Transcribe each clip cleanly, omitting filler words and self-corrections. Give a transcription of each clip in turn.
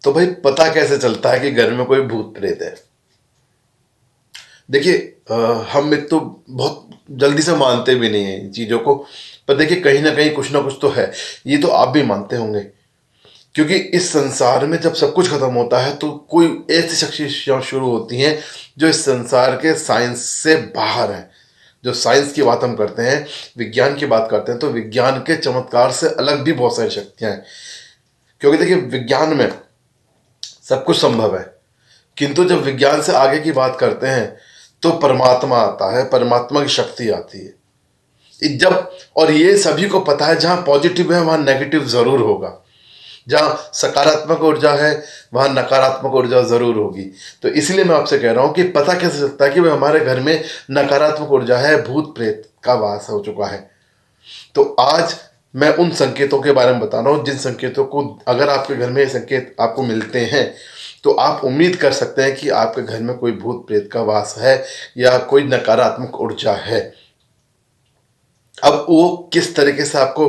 तो भाई पता कैसे चलता है कि घर में कोई भूत प्रेत है? देखिए, हम एक तो बहुत जल्दी से मानते भी नहीं है इन चीज़ों को, पर देखिए कहीं ना कुछ तो है। ये तो आप भी मानते होंगे, क्योंकि इस संसार में जब सब कुछ खत्म होता है तो कोई ऐसी शख्सियत शुरू होती हैं जो इस संसार के साइंस से बाहर हैं। जो साइंस की बात हम करते हैं, विज्ञान की बात करते हैं, तो विज्ञान के चमत्कार से अलग भी बहुत सारी शक्तियां हैं। क्योंकि देखिए, विज्ञान में सब कुछ संभव है, किंतु जब विज्ञान से आगे की बात करते हैं तो परमात्मा आता है, परमात्मा की शक्ति आती है। जब और ये सभी को पता है, जहां पॉजिटिव है वहां नेगेटिव जरूर होगा, जहां सकारात्मक ऊर्जा है वहां नकारात्मक ऊर्जा जरूर होगी। तो इसलिए मैं आपसे कह रहा हूं कि पता कैसे चलता है कि भाई हमारे घर में नकारात्मक ऊर्जा है, भूत प्रेत का वास हो चुका है। तो आज मैं उन संकेतों के बारे में बता रहा हूं, जिन संकेतों को अगर आपके घर में ये संकेत आपको मिलते हैं तो आप उम्मीद कर सकते हैं कि आपके घर में कोई भूत प्रेत का वास है या कोई नकारात्मक ऊर्जा है। अब वो किस तरीके से आपको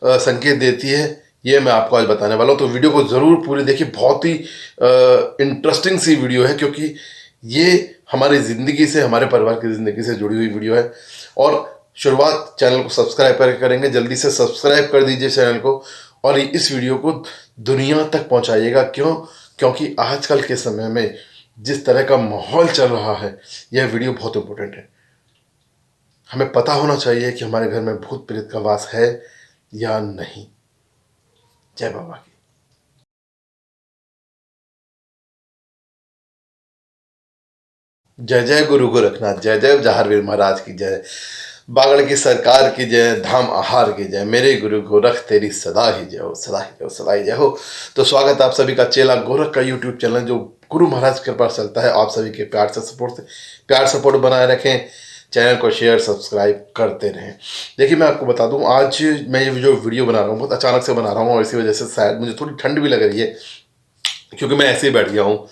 संकेत देती है, ये मैं आपको आज बताने वाला हूँ। तो वीडियो को ज़रूर पूरी देखिए, बहुत ही इंटरेस्टिंग सी वीडियो है, क्योंकि ये हमारी ज़िंदगी से, हमारे परिवार की ज़िंदगी से जुड़ी हुई वीडियो है। और शुरुआत चैनल को सब्सक्राइब करके करेंगे, जल्दी से सब्सक्राइब कर दीजिए चैनल को और इस वीडियो को दुनिया तक पहुँचाइएगा। क्यों? क्योंकि आजकल के समय में जिस तरह का माहौल चल रहा है, यह वीडियो बहुत इंपॉर्टेंट है। हमें पता होना चाहिए कि हमारे घर में भूत प्रेत का वास है या नहीं। जय बाबा की। जय जय गुरु गोरखनाथ, जय जय जहारवीर महाराज की जय, बागड़ की सरकार की जय, धाम आहार की जय, मेरे गुरु गोरख तेरी सदा ही जय हो, सदा ही जय हो, सदा ही जय हो। तो स्वागत है आप सभी का चेला गोरख का यूट्यूब चैनल, जो गुरु महाराज के पास चलता है। आप सभी के प्यार सपोर्ट बनाए रखें, चैनल को शेयर सब्सक्राइब करते रहें। देखिए, मैं आपको बता दूं, आज मैं ये जो वीडियो बना रहा हूँ बहुत अचानक से बना रहा हूँ, और इसी वजह से शायद मुझे थोड़ी ठंड भी लग रही है, क्योंकि मैं ऐसे ही बैठ गया हूँ।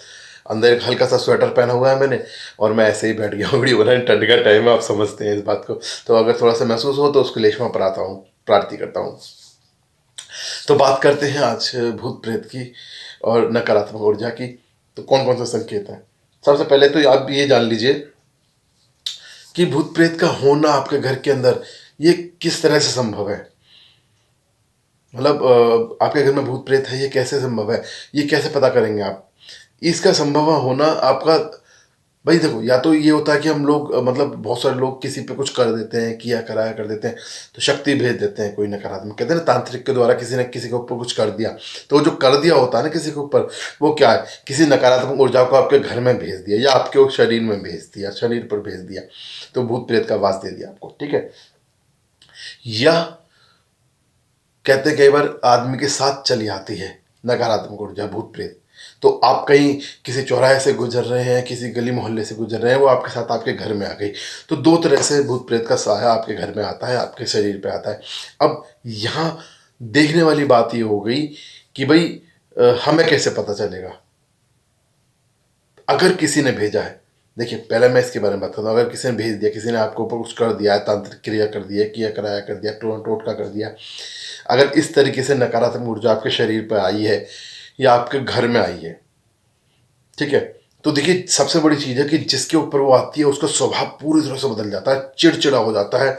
अंदर एक हल्का सा स्वेटर पहना हुआ है मैंने, और मैं ऐसे ही बैठ गया हूँ वीडियो बनाने। ठंड का टाइम है, आप समझते हैं इस बात को। तो अगर थोड़ा सा महसूस हो तो उसके लिए क्षमा प्रार्थना हूँ, प्रार्थी करता हूँ। तो बात करते हैं आज भूत प्रेत की और नकारात्मक ऊर्जा की। तो कौन कौन से संकेत हैं? सबसे पहले तो आप ये जान लीजिए कि भूत प्रेत का होना आपके घर के अंदर ये किस तरह से संभव है। मतलब आपके घर में भूत प्रेत है, ये कैसे संभव है, ये कैसे पता करेंगे आप? इसका संभव होना आपका, भाई देखो, या तो ये होता है कि हम लोग मतलब बहुत सारे लोग किसी पे कुछ कर देते हैं, किया कराया कर देते हैं, तो शक्ति भेज देते हैं। कोई नकारात्मक, कहते हैं ना, तांत्रिक के द्वारा किसी ने किसी के ऊपर कुछ कर दिया, तो वो जो कर दिया होता है ना किसी के ऊपर, वो क्या है, किसी नकारात्मक ऊर्जा को आपके घर में भेज दिया या आपके शरीर में भेज दिया, शरीर पर भेज दिया, तो भूत प्रेत का वास दे दिया आपको, ठीक है। या कहते हैं कई बार आदमी के साथ चली आती है नकारात्मक ऊर्जा, भूत प्रेत। तो आप कहीं किसी चौराहे से गुजर रहे हैं, किसी गली मोहल्ले से गुजर रहे हैं, वो आपके साथ आपके घर में आ गई, तो दो तरह से भूत प्रेत का साया आपके घर में आता है, आपके शरीर पे आता है। अब यहाँ देखने वाली बात ये हो गई कि भाई हमें कैसे पता चलेगा अगर किसी ने भेजा है। देखिए, पहले मैं इसके बारे में बात करता हूँ। अगर किसी ने भेज दिया, किसी ने आपके ऊपर कुछ कर दिया है, तांत्रिक क्रिया कर दिया, किया कराया कर दिया, टोटका कर दिया, अगर इस तरीके से नकारात्मक ऊर्जा आपके शरीर पर आई है या आपके घर में आई है, ठीक है, तो देखिए सबसे बड़ी चीज़ है कि जिसके ऊपर वो आती है उसका स्वभाव पूरी तरह से बदल जाता है, चिड़चिड़ा हो जाता है,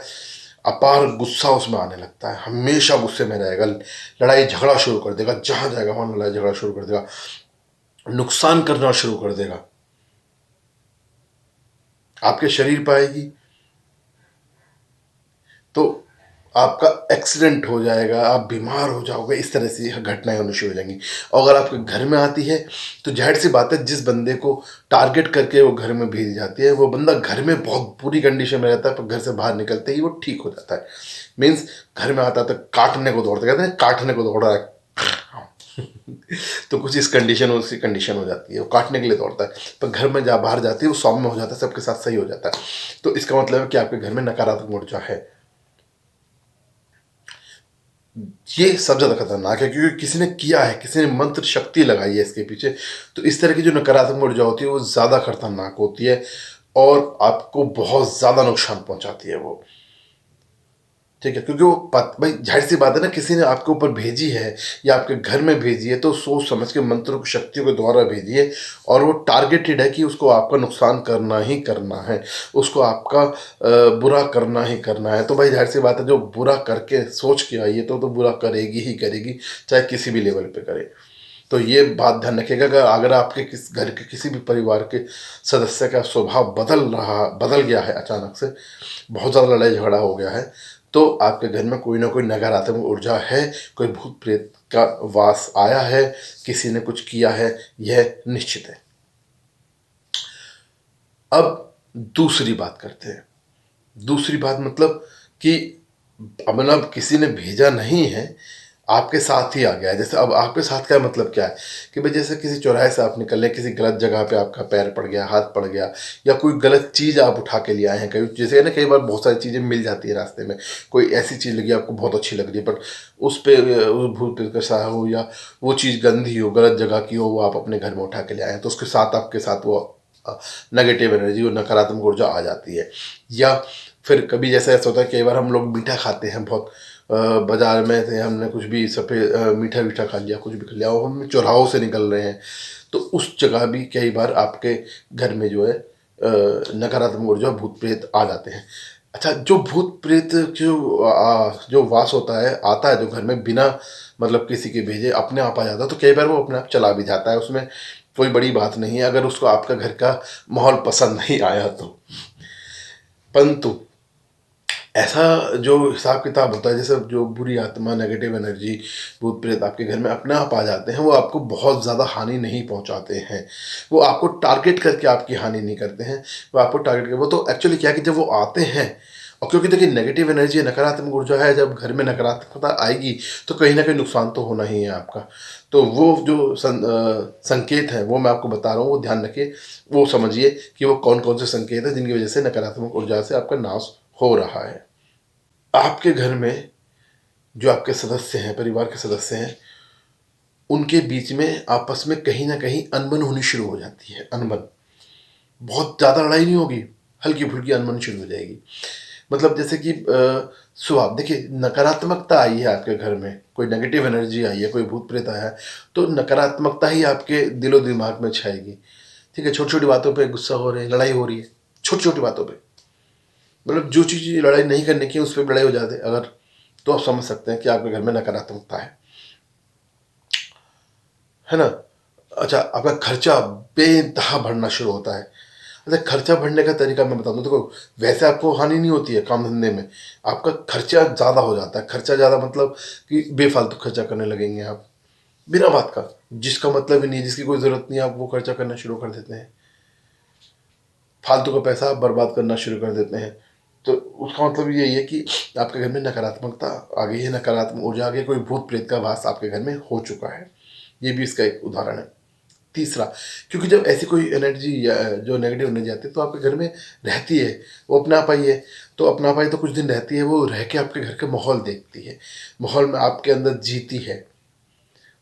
अपार गुस्सा उसमें आने लगता है, हमेशा गुस्से में रहेगा, लड़ाई झगड़ा शुरू कर देगा, जहाँ जाएगा वहाँ लड़ाई झगड़ा शुरू कर देगा, नुकसान करना शुरू कर देगा, आपके शरीर पर आएगी तो आपका एक्सीडेंट हो जाएगा, आप बीमार हो जाओगे, इस तरह से घटनाएं होनी शुरू हो जाएंगी। और अगर आपके घर में आती है तो जाहिर सी बात है, जिस बंदे को टारगेट करके वो घर में भेजी जाती है, वो बंदा घर में बहुत बुरी कंडीशन में रहता है, पर घर से बाहर निकलते ही वो ठीक हो जाता है। मीन्स घर में आता है तो काटने को दौड़ता, कहते हैं काटने को दौड़ रहा है तो कुछ इस कंडीशन, उसकी कंडीशन हो जाती है, वो काटने के लिए दौड़ता है, पर घर में जहाँ बाहर जाती है वो सौम्य हो जाता है, सबके साथ सही हो जाता है। तो इसका मतलब है कि आपके घर में नकारात्मक ऊर्जा है। ये सबसे ज़्यादा खतरनाक है, क्योंकि किसी ने किया है, किसी ने मंत्र शक्ति लगाई है इसके पीछे। तो इस तरह की जो नकारात्मक ऊर्जा होती है वो ज़्यादा खतरनाक होती है और आपको बहुत ज़्यादा नुकसान पहुंचाती है वो। ठीक है, क्योंकि वो भाई जाहिर सी बात है ना, किसी ने आपके ऊपर भेजी है या आपके घर में भेजी है तो सोच समझ के मंत्रों की शक्तियों के द्वारा भेजी है, और वो टारगेटेड है कि उसको आपका नुकसान करना ही करना है, उसको आपका बुरा करना ही करना है। तो भाई जाहिर सी बात है, जो बुरा करके सोच के आई है तो बुरा करेगी ही करेगी, चाहे किसी भी लेवल पे करे। तो ये बात ध्यान रखिएगा, अगर आपके घर के किसी भी परिवार के सदस्य का स्वभाव बदल गया है अचानक से, बहुत ज़्यादा लड़ाई झगड़ा हो गया है, तो आपके घर में कोई ना कोई नकारात्मक ऊर्जा है, कोई भूत प्रेत का वास आया है, किसी ने कुछ किया है, यह निश्चित है। अब दूसरी बात करते हैं। दूसरी बात मतलब कि अब किसी ने भेजा नहीं है, आपके साथ ही आ गया है। जैसे अब आपके साथ का मतलब क्या है कि भाई जैसे किसी चौराहे से आप निकल रहे, किसी गलत जगह पे आपका पैर पड़ गया, हाथ पड़ गया, या कोई गलत चीज़ आप उठा के ले आए हैं। कई जैसे ना, कई बार बहुत सारी चीज़ें मिल जाती है रास्ते में, कोई ऐसी चीज़ लगी आपको बहुत अच्छी लग रही है, बट उस पर उस भूत प्रेत का सहारा हो, या वो चीज़ गंदी हो, गलत जगह की हो, वो आप अपने घर में उठा के ले आए हैं, तो उसके साथ आपके साथ वो नेगेटिव एनर्जी और नकारात्मक ऊर्जा आ जाती है। या फिर कभी जैसे ऐसा होता है, कई बार हम लोग मीठा खाते हैं बहुत, बाजार में से हमने कुछ भी सफ़ेद मीठा वीठा खा लिया, कुछ भी खा लिया, और हम चौराहों से निकल रहे हैं, तो उस जगह भी कई बार आपके घर में जो है नकारात्मक ऊर्जा, भूत प्रेत आ जाते हैं। अच्छा, जो भूत प्रेत जो वास होता है, आता है जो घर में बिना मतलब किसी के भेजे अपने आप आ जाता है, तो कई बार वो अपने आप चला भी जाता है, उसमें कोई बड़ी बात नहीं है अगर उसको आपका घर का माहौल पसंद नहीं आया तो। परंतु ऐसा जो हिसाब किताब होता है, जैसे जो बुरी आत्मा, नेगेटिव एनर्जी, भूत प्रेत आपके घर में अपने आप आ जाते हैं, वो आपको बहुत ज़्यादा हानि नहीं पहुंचाते हैं। वो आपको टारगेट करके आपकी हानि नहीं करते हैं, वो आपको टारगेट कर, वो तो एक्चुअली क्या है कि जब वो आते हैं, और क्योंकि देखिए नेगेटिव एनर्जी, नकारात्मक ऊर्जा है, जब घर में नकारात्मकता आएगी तो कहीं ना कहीं नुकसान तो होना ही है आपका। तो वो जो संकेत हैं वो मैं आपको बता रहा हूँ, वो ध्यान रखिए, वो समझिए कि वो कौन कौन से संकेत हैं जिनकी वजह से नकारात्मक ऊर्जा से आपका नाश हो रहा है। आपके घर में जो आपके सदस्य हैं, परिवार के सदस्य हैं, उनके बीच में आपस में कहीं ना कहीं अनबन होनी शुरू हो जाती है। अनबन, बहुत ज़्यादा लड़ाई नहीं होगी, हल्की फुल्की अनबन शुरू हो जाएगी। मतलब जैसे कि स्वभाव देखिए, नकारात्मकता आई है आपके घर में, कोई नेगेटिव एनर्जी आई है, कोई भूत प्रेत आया है, तो नकारात्मकता ही आपके दिलो दिमाग में छाएगी। ठीक है, छोटी छोटी बातों पे गुस्सा हो रहे हैं, लड़ाई हो रही है, छोटी छोटी बातों पे, मतलब जो चीज़ लड़ाई नहीं करने की उस पर लड़ाई हो जाती है अगर, तो आप समझ सकते हैं कि आपके घर में नकारात्मकता है ना। अच्छा, आपका खर्चा बेइंतहा बढ़ना शुरू होता है। अच्छा, खर्चा बढ़ने का तरीका मैं बता दूं, देखो वैसे आपको हानि नहीं होती है काम धंधे में, आपका खर्चा ज़्यादा हो जाता है। खर्चा ज़्यादा मतलब कि बेफालतू खर्चा करने लगेंगे आप, बिना बात का, जिसका मतलब ही नहीं, जिसकी कोई ज़रूरत नहीं, आप वो खर्चा करना शुरू कर देते हैं, फालतू का पैसा आप बर्बाद करना शुरू कर देते हैं। तो उसका मतलब यही है कि आपके घर में नकारात्मकता आ गई है, नकारात्मक ऊर्जा आ गई, कोई भूत प्रेत का वास आपके घर में हो चुका है। ये भी इसका एक उदाहरण है। तीसरा, क्योंकि जब ऐसी कोई एनर्जी या जो नेगेटिव एनर्जी आती है तो आपके घर में रहती है, वो अपना पाई है, तो अपना पाई तो कुछ दिन रहती है, वो रह के आपके घर का माहौल देखती है, माहौल में आपके अंदर जीती है।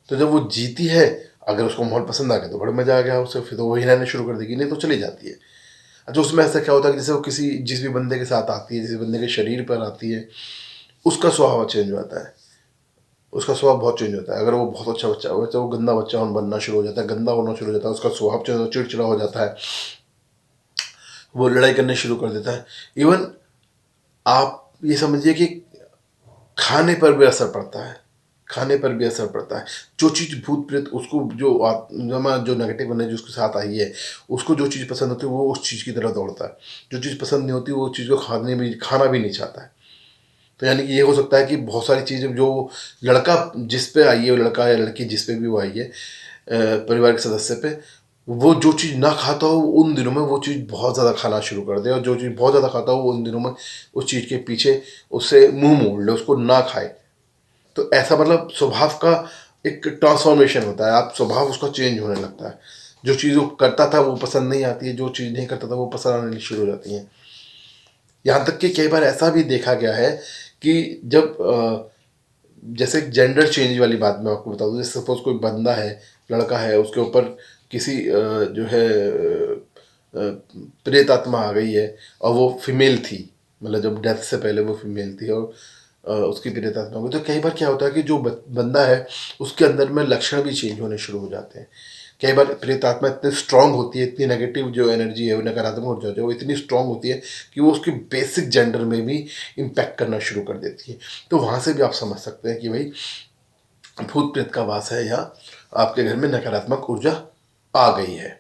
तो जब वो जीती है, अगर उसको माहौल पसंद आ गया तो बड़ा मजा आ गया उसे, फिर तो वही रहने शुरू कर देगी, नहीं तो चली जाती है। अच्छा, उसमें ऐसा क्या होता है कि जैसे वो किसी जिस भी बंदे के साथ आती है, जिस बंदे के शरीर पर आती है, उसका स्वभाव चेंज हो जाता है, उसका स्वभाव बहुत चेंज होता है। अगर वो बहुत अच्छा बच्चा हो तो वो गंदा बच्चा बनना शुरू हो जाता है, गंदा होना शुरू हो जाता है, उसका स्वभाव चेंज, चिड़चिड़ा हो जाता है, वो लड़ाई करने शुरू कर देता है। इवन आप ये समझिए कि खाने पर भी असर पड़ता है, खाने पर भी असर पड़ता है। जो चीज़ भूत प्रेत उसको, जो नेगेटिव एनर्जी उसके साथ आई है, उसको जो चीज़ पसंद होती है वो उस चीज़ की तरफ दौड़ता है, जो चीज़ पसंद नहीं होती वो चीज़ को खाना भी नहीं चाहता है। तो यानी कि ये हो सकता है कि बहुत सारी चीज़ें जो लड़का जिस पे आई है, लड़का या लड़की जिस पे भी वो आई है, परिवार के सदस्य पे, वो जो चीज़ ना खाता हो उन दिनों में वो चीज़ बहुत ज़्यादा खाना शुरू कर दे, और जो चीज़ बहुत ज़्यादा खाता हो उन दिनों में उस चीज़ के पीछे उससे मुंह मोड़ ले, उसको ना खाए। तो ऐसा मतलब स्वभाव का एक ट्रांसफॉर्मेशन होता है, आप स्वभाव उसका चेंज होने लगता है। जो चीज़ वो करता था वो पसंद नहीं आती है, जो चीज़ नहीं करता था वो पसंद आने शुरू हो जाती हैं। यहाँ तक कि कई बार ऐसा भी देखा गया है कि जब जैसे जेंडर चेंज वाली बात मैं आपको बता दूँ, जैसे सपोज कोई बंदा है, लड़का है, उसके ऊपर किसी जो है प्रेत आत्मा आ गई है, और वो फीमेल थी, मतलब जब डेथ से पहले वो फीमेल थी, और उसकी प्रेतात्मा होगी, तो कई बार क्या होता है कि जो बंदा है उसके अंदर में लक्षण भी चेंज होने शुरू हो जाते हैं। कई बार प्रेतात्मा इतनी स्ट्रांग होती है, इतनी नेगेटिव जो एनर्जी है, वो नकारात्मक ऊर्जा जो है वो इतनी स्ट्रांग होती है कि वो उसकी बेसिक जेंडर में भी इम्पैक्ट करना शुरू कर देती है। तो वहाँ से भी आप समझ सकते हैं कि भाई भूत प्रेत का वास है या आपके घर में नकारात्मक ऊर्जा आ गई है।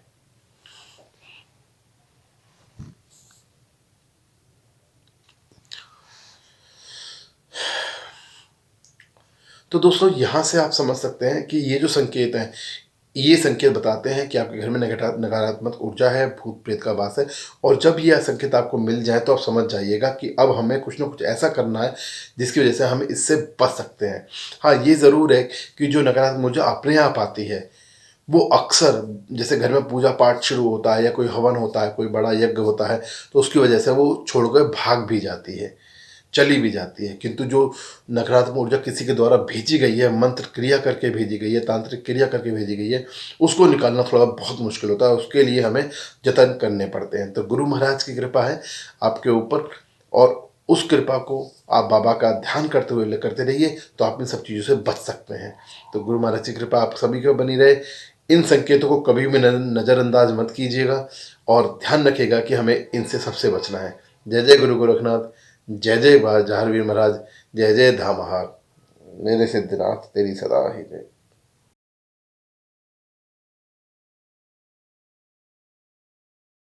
तो दोस्तों यहाँ से आप समझ सकते हैं कि ये जो संकेत हैं, ये संकेत बताते हैं कि आपके घर में नकारात्मक ऊर्जा है, भूत प्रेत का वास है। और जब ये संकेत आपको मिल जाए तो आप समझ जाइएगा कि अब हमें कुछ ना कुछ ऐसा करना है जिसकी वजह से हम इससे बच सकते हैं। हाँ, ये ज़रूर है कि जो नकारात्मक ऊर्जा अपने आप आती है वो अक्सर, जैसे घर में पूजा पाठ शुरू होता है या कोई हवन होता है, कोई बड़ा यज्ञ होता है, तो उसकी वजह से वो छोड़कर भाग भी जाती है, चली भी जाती है। किंतु जो नकारात्मक ऊर्जा किसी के द्वारा भेजी गई है, मंत्र क्रिया करके भेजी गई है, तांत्रिक क्रिया करके भेजी गई है, उसको निकालना थोड़ा बहुत मुश्किल होता है। उसके लिए हमें जतन करने पड़ते हैं। तो गुरु महाराज की कृपा है आपके ऊपर, और उस कृपा को आप बाबा का ध्यान करते हुए करते रहिए, तो आप इन सब चीज़ों से बच सकते हैं। तो गुरु महाराज की कृपा आप सभी को बनी रहे। इन संकेतों को कभी भी नज़रअंदाज मत कीजिएगा और ध्यान रखिएगा कि हमें इनसे सबसे बचना है। जय जय गुरु गोरखनाथ, जय जय जहारवीर महाराज, जय जय धामहार। मेरे सिद्धनाथ तेरी सदा ही जय।